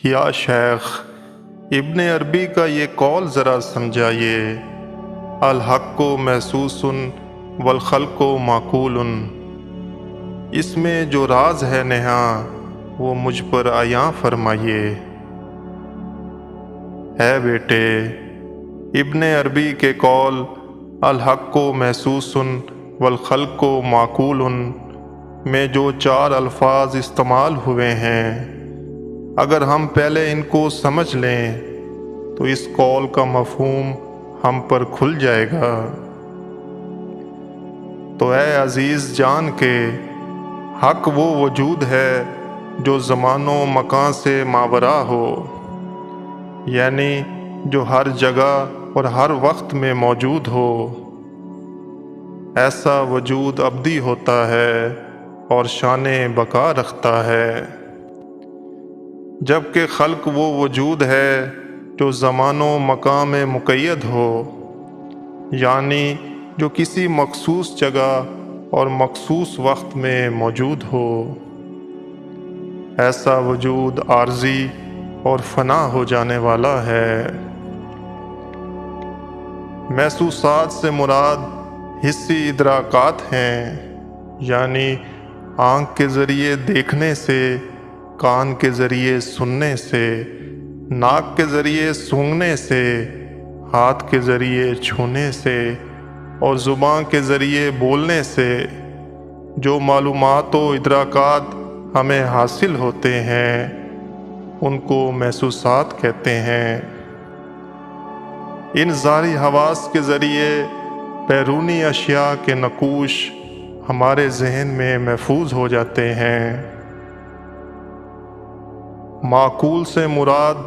یا شیخ، ابن عربی کا یہ قول ذرا سمجھائیے، الحق محسوس والخلق معقول، اس میں جو راز ہے نہاں وہ مجھ پر عیاں فرمائیے۔ اے بیٹے، ابن عربی کے قول الحق محسوس والخلق معقول میں جو 4 الفاظ استعمال ہوئے ہیں، اگر ہم پہلے ان کو سمجھ لیں تو اس قول کا مفہوم ہم پر کھل جائے گا۔ تو اے عزیز جان کے حق وہ وجود ہے جو زمان و مکان سے ماورا ہو، یعنی جو ہر جگہ اور ہر وقت میں موجود ہو۔ ایسا وجود ابدی ہوتا ہے اور شان بقا رکھتا ہے، جبکہ خلق وہ وجود ہے جو زمان و مکان میں مقید ہو، یعنی جو کسی مخصوص جگہ اور مخصوص وقت میں موجود ہو۔ ایسا وجود عارضی اور فنا ہو جانے والا ہے۔ محسوسات سے مراد حسی ادراکات ہیں، یعنی آنکھ کے ذریعے دیکھنے سے، کان کے ذریعے سننے سے، ناک کے ذریعے سونگھنے سے، ہاتھ کے ذریعے چھونے سے اور زبان کے ذریعے بولنے سے جو معلومات و ادراکات ہمیں حاصل ہوتے ہیں، ان کو محسوسات کہتے ہیں۔ ان ظاہری حواس کے ذریعے بیرونی اشیاء کے نقوش ہمارے ذہن میں محفوظ ہو جاتے ہیں۔ معقول سے مراد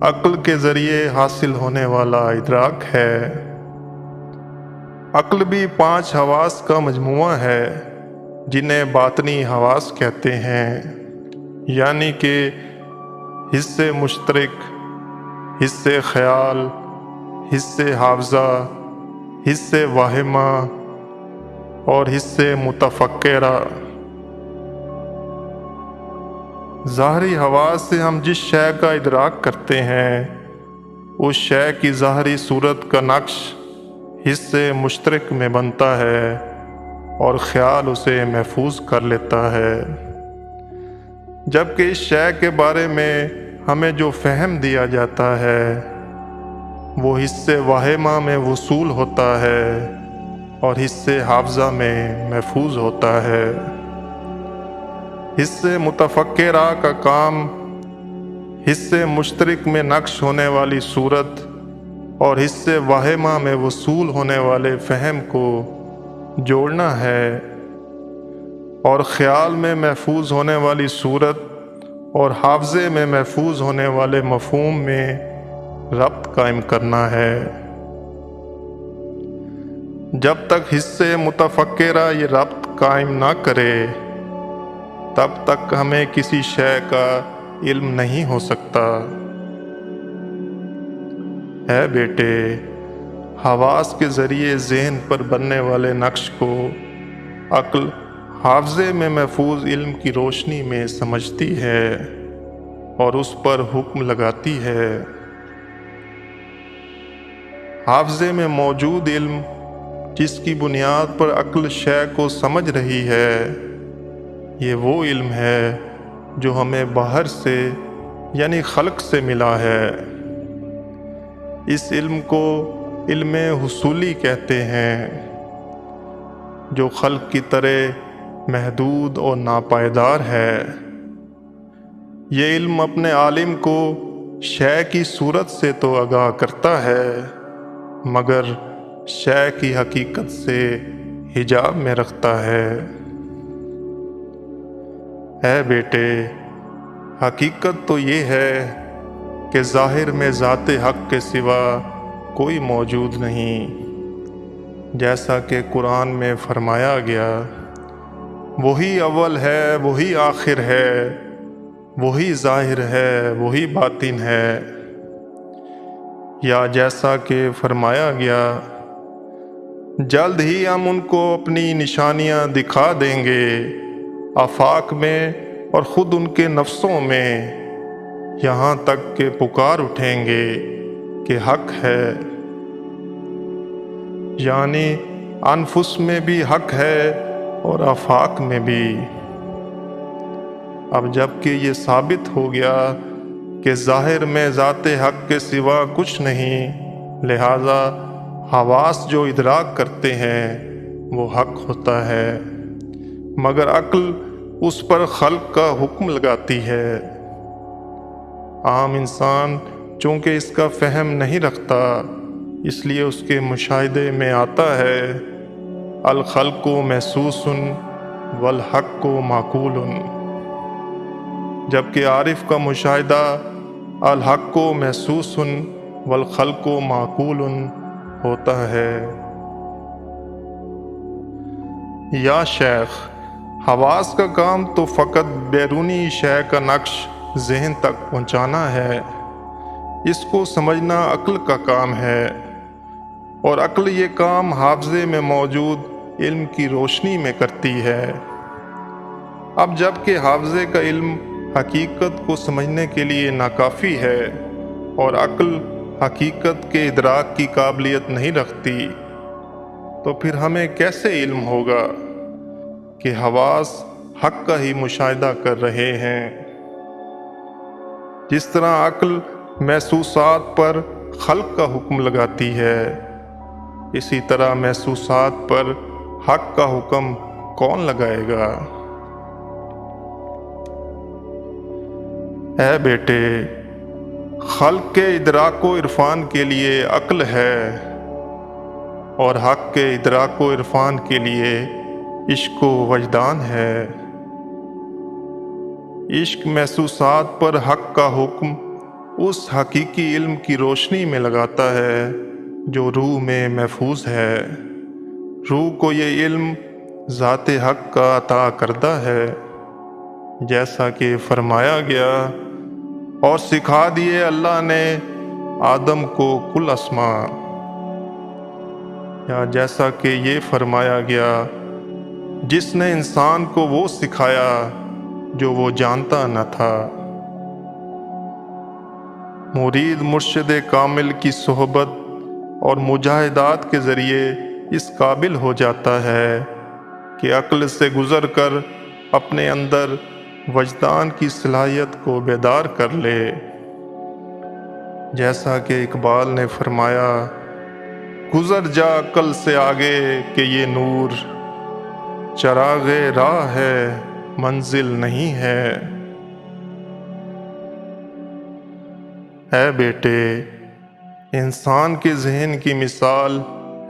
عقل کے ذریعے حاصل ہونے والا ادراک ہے۔ عقل بھی 5 حواس کا مجموعہ ہے جنہیں باطنی حواس کہتے ہیں، یعنی کہ حس مشترک، حس خیال، حس حافظہ، حس واہمہ اور حس متفکرہ۔ ظاہری حواس سے ہم جس شے کا ادراک کرتے ہیں، اس شے کی ظاہری صورت کا نقش حس مشترک میں بنتا ہے اور خیال اسے محفوظ کر لیتا ہے، جبکہ اس شے کے بارے میں ہمیں جو فہم دیا جاتا ہے وہ حس واہمہ میں وصول ہوتا ہے اور حس حافظہ میں محفوظ ہوتا ہے۔ حس متفکرہ کا کام حس مشترک میں نقش ہونے والی صورت اور حس واہمہ میں وصول ہونے والے فہم کو جوڑنا ہے، اور خیال میں محفوظ ہونے والی صورت اور حافظے میں محفوظ ہونے والے مفہوم میں ربط قائم کرنا ہے۔ جب تک حس متفکرہ یہ ربط قائم نہ کرے، تب تک ہمیں کسی شے کا علم نہیں ہو سکتا۔ اے بیٹے، حواس کے ذریعے ذہن پر بننے والے نقش کو عقل حافظے میں محفوظ علم کی روشنی میں سمجھتی ہے اور اس پر حکم لگاتی ہے۔ حافظے میں موجود علم جس کی بنیاد پر عقل شے کو سمجھ رہی ہے، یہ وہ علم ہے جو ہمیں باہر سے یعنی خلق سے ملا ہے۔ اس علم کو علم حصولی کہتے ہیں، جو خلق کی طرح محدود اور ناپائیدار ہے۔ یہ علم اپنے عالم کو شے کی صورت سے تو آگاہ کرتا ہے، مگر شے کی حقیقت سے حجاب میں رکھتا ہے۔ اے بیٹے، حقیقت تو یہ ہے کہ ظاہر میں ذات حق کے سوا کوئی موجود نہیں، جیسا کہ قرآن میں فرمایا گیا، وہی اول ہے، وہی آخر ہے، وہی ظاہر ہے، وہی باطن ہے۔ یا جیسا کہ فرمایا گیا، جلد ہی ہم ان کو اپنی نشانیاں دکھا دیں گے، آفاق میں اور خود ان کے نفسوں میں، یہاں تک کہ پکار اٹھیں گے کہ حق ہے، یعنی انفس میں بھی حق ہے اور آفاق میں بھی۔ اب جب کہ یہ ثابت ہو گیا کہ ظاہر میں ذات حق کے سوا کچھ نہیں، لہذا حواس جو ادراک کرتے ہیں وہ حق ہوتا ہے، مگر عقل اس پر خلق کا حکم لگاتی ہے۔ عام انسان چونکہ اس کا فہم نہیں رکھتا، اس لیے اس کے مشاہدے میں آتا ہے الخلق محسوس والحق معقول، جبکہ عارف کا مشاہدہ الحق محسوس والخلق معقول ہوتا ہے۔ یا شیخ، حواس کا کام تو فقط بیرونی شے کا نقش ذہن تک پہنچانا ہے، اس کو سمجھنا عقل کا کام ہے، اور عقل یہ کام حافظے میں موجود علم کی روشنی میں کرتی ہے۔ اب جب کہ حافظے کا علم حقیقت کو سمجھنے کے لیے ناکافی ہے اور عقل حقیقت کے ادراک کی قابلیت نہیں رکھتی، تو پھر ہمیں کیسے علم ہوگا کہ حواس حق کا ہی مشاہدہ کر رہے ہیں؟ جس طرح عقل محسوسات پر خلق کا حکم لگاتی ہے، اسی طرح محسوسات پر حق کا حکم کون لگائے گا؟ اے بیٹے، خلق کے ادراک و عرفان کے لیے عقل ہے، اور حق کے ادراک و عرفان کے لیے عشق و وجدان ہے۔ عشق محسوسات پر حق کا حکم اس حقیقی علم کی روشنی میں لگاتا ہے جو روح میں محفوظ ہے۔ روح کو یہ علم ذات حق کا عطا کردہ ہے، جیسا کہ فرمایا گیا، اور سکھا دیے اللہ نے آدم کو کل اسماء، یا جیسا کہ یہ فرمایا گیا، جس نے انسان کو وہ سکھایا جو وہ جانتا نہ تھا۔ مرید مرشد کامل کی صحبت اور مجاہدات کے ذریعے اس قابل ہو جاتا ہے کہ عقل سے گزر کر اپنے اندر وجدان کی صلاحیت کو بیدار کر لے، جیسا کہ اقبال نے فرمایا، گزر جا عقل سے آگے کہ یہ نور، چراغ راہ ہے منزل نہیں ہے۔ اے بیٹے، انسان کے ذہن کی مثال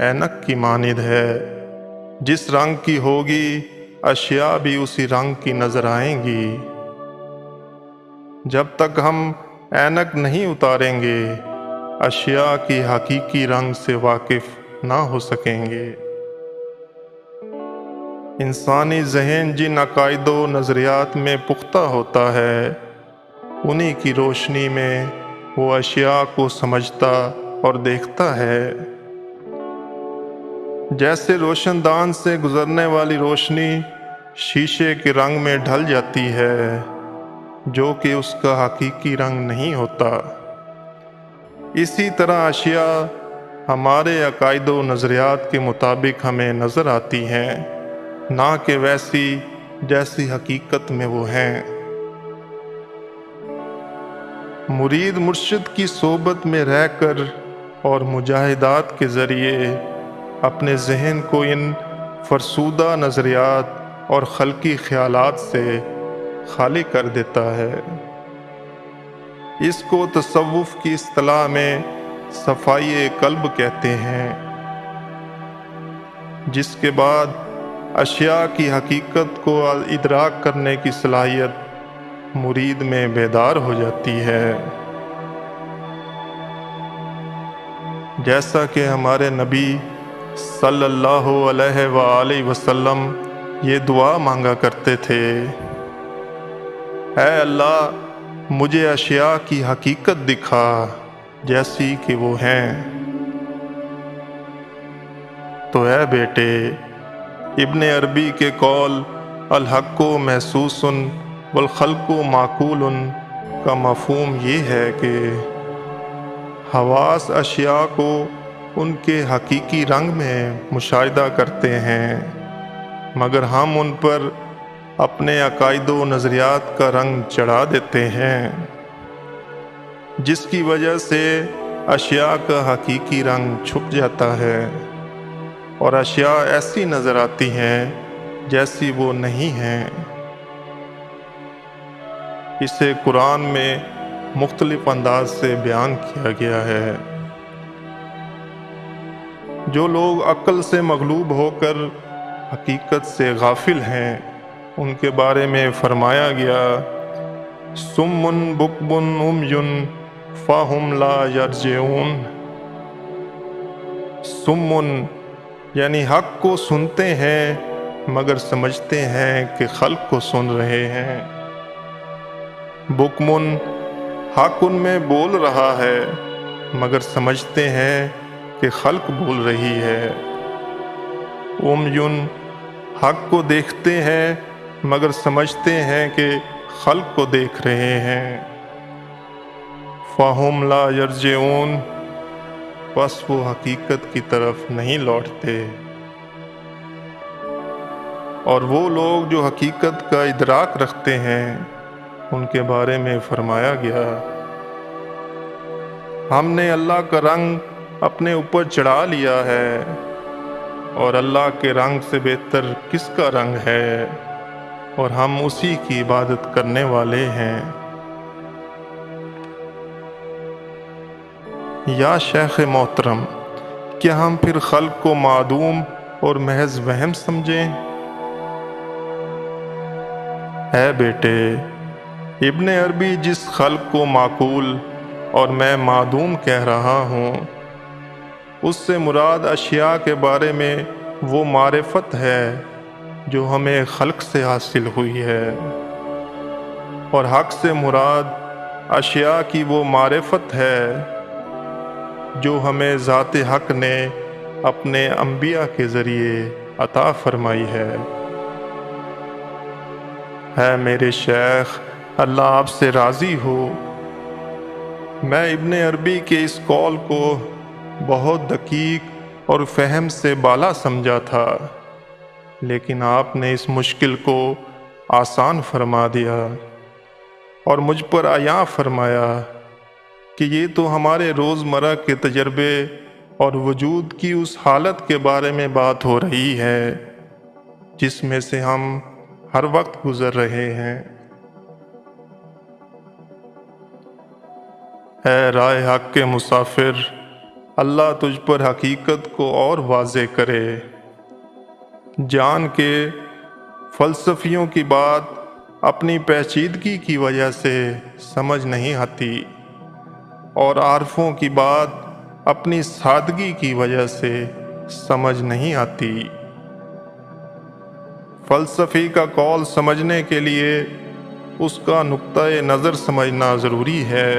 اینک کی مانند ہے، جس رنگ کی ہوگی اشیاء بھی اسی رنگ کی نظر آئیں گی۔ جب تک ہم اینک نہیں اتاریں گے، اشیاء کی حقیقی رنگ سے واقف نہ ہو سکیں گے۔ انسانی ذہن جن عقائد و نظریات میں پختہ ہوتا ہے، انہی کی روشنی میں وہ اشیاء کو سمجھتا اور دیکھتا ہے۔ جیسے روشن دان سے گزرنے والی روشنی شیشے کے رنگ میں ڈھل جاتی ہے، جو کہ اس کا حقیقی رنگ نہیں ہوتا، اسی طرح اشیاء ہمارے عقائد و نظریات کے مطابق ہمیں نظر آتی ہیں، نہ کہ ویسی جیسی حقیقت میں وہ ہیں۔ مرید مرشد کی صحبت میں رہ کر اور مجاہدات کے ذریعے اپنے ذہن کو ان فرسودہ نظریات اور خلقی خیالات سے خالی کر دیتا ہے۔ اس کو تصوف کی اصطلاح میں صفائی قلب کہتے ہیں، جس کے بعد اشیاء کی حقیقت کو ادراک کرنے کی صلاحیت مرید میں بیدار ہو جاتی ہے۔ جیسا کہ ہمارے نبی صلی اللہ علیہ وآلہ وسلم یہ دعا مانگا کرتے تھے، اے اللہ، مجھے اشیاء کی حقیقت دکھا جیسی کہ وہ ہیں۔ تو اے بیٹے، ابن عربی کے قول الحق محسوس والخلق معقول کا مفہوم یہ ہے کہ حواس اشیاء کو ان کے حقیقی رنگ میں مشاہدہ کرتے ہیں، مگر ہم ان پر اپنے عقائد و نظریات کا رنگ چڑھا دیتے ہیں، جس کی وجہ سے اشیاء کا حقیقی رنگ چھپ جاتا ہے اور اشیاء ایسی نظر آتی ہیں جیسی وہ نہیں ہیں۔ اسے قرآن میں مختلف انداز سے بیان کیا گیا ہے۔ جو لوگ عقل سے مغلوب ہو کر حقیقت سے غافل ہیں، ان کے بارے میں فرمایا گیا، صم بکم عمی فہم لا یرجعون۔ صم یعنی حق کو سنتے ہیں مگر سمجھتے ہیں کہ خلق کو سن رہے ہیں۔ بکمن حق ان میں بول رہا ہے مگر سمجھتے ہیں کہ خلق بول رہی ہے۔ عمیٌ حق کو دیکھتے ہیں مگر سمجھتے ہیں کہ خلق کو دیکھ رہے ہیں۔ فہم لا یرجعون بس وہ حقیقت کی طرف نہیں لوٹتے۔ اور وہ لوگ جو حقیقت کا ادراک رکھتے ہیں، ان کے بارے میں فرمایا گیا، ہم نے اللہ کا رنگ اپنے اوپر چڑھا لیا ہے، اور اللہ کے رنگ سے بہتر کس کا رنگ ہے، اور ہم اسی کی عبادت کرنے والے ہیں۔ یا شیخ محترم، کیا ہم پھر خلق کو معدوم اور محض وہم سمجھیں؟ اے بیٹے، ابن عربی جس خلق کو معقول اور میں معدوم کہہ رہا ہوں، اس سے مراد اشیاء کے بارے میں وہ معرفت ہے جو ہمیں خلق سے حاصل ہوئی ہے، اور حق سے مراد اشیاء کی وہ معرفت ہے جو ہمیں ذات حق نے اپنے انبیاء کے ذریعے عطا فرمائی ہے۔ اے میرے شیخ، اللہ آپ سے راضی ہو، میں ابن عربی کے اس قول کو بہت دقیق اور فہم سے بالا سمجھا تھا، لیکن آپ نے اس مشکل کو آسان فرما دیا اور مجھ پر عیاں فرمایا کہ یہ تو ہمارے روزمرہ کے تجربے اور وجود کی اس حالت کے بارے میں بات ہو رہی ہے جس میں سے ہم ہر وقت گزر رہے ہیں۔ اے راہ حق کے مسافر، اللہ تجھ پر حقیقت کو اور واضح کرے۔ جان کے فلسفیوں کی بات اپنی پیچیدگی کی وجہ سے سمجھ نہیں آتی، اور عارفوں کی بات اپنی سادگی کی وجہ سے سمجھ نہیں آتی۔ فلسفی کا قول سمجھنے کے لیے اس کا نقطۂ نظر سمجھنا ضروری ہے،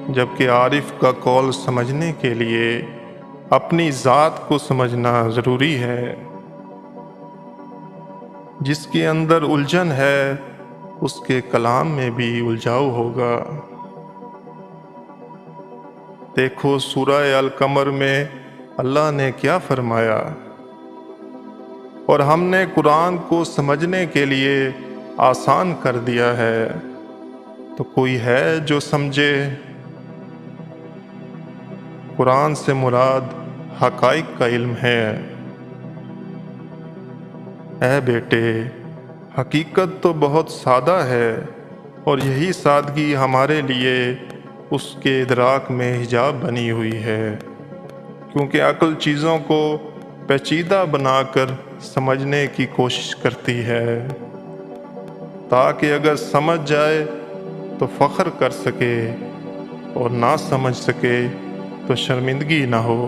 جبکہ عارف کا قول سمجھنے کے لیے اپنی ذات کو سمجھنا ضروری ہے۔ جس کے اندر الجھن ہے اس کے کلام میں بھی الجھاؤ ہوگا۔ دیکھو سورہ القمر میں اللہ نے کیا فرمایا، اور ہم نے قرآن کو سمجھنے کے لیے آسان کر دیا ہے، تو کوئی ہے جو سمجھے؟ قرآن سے مراد حقائق کا علم ہے۔ اے بیٹے، حقیقت تو بہت سادہ ہے، اور یہی سادگی ہمارے لیے اس کے ادراک میں حجاب بنی ہوئی ہے، کیونکہ عقل چیزوں کو پیچیدہ بنا کر سمجھنے کی کوشش کرتی ہے، تاکہ اگر سمجھ جائے تو فخر کر سکے، اور نہ سمجھ سکے تو شرمندگی نہ ہو۔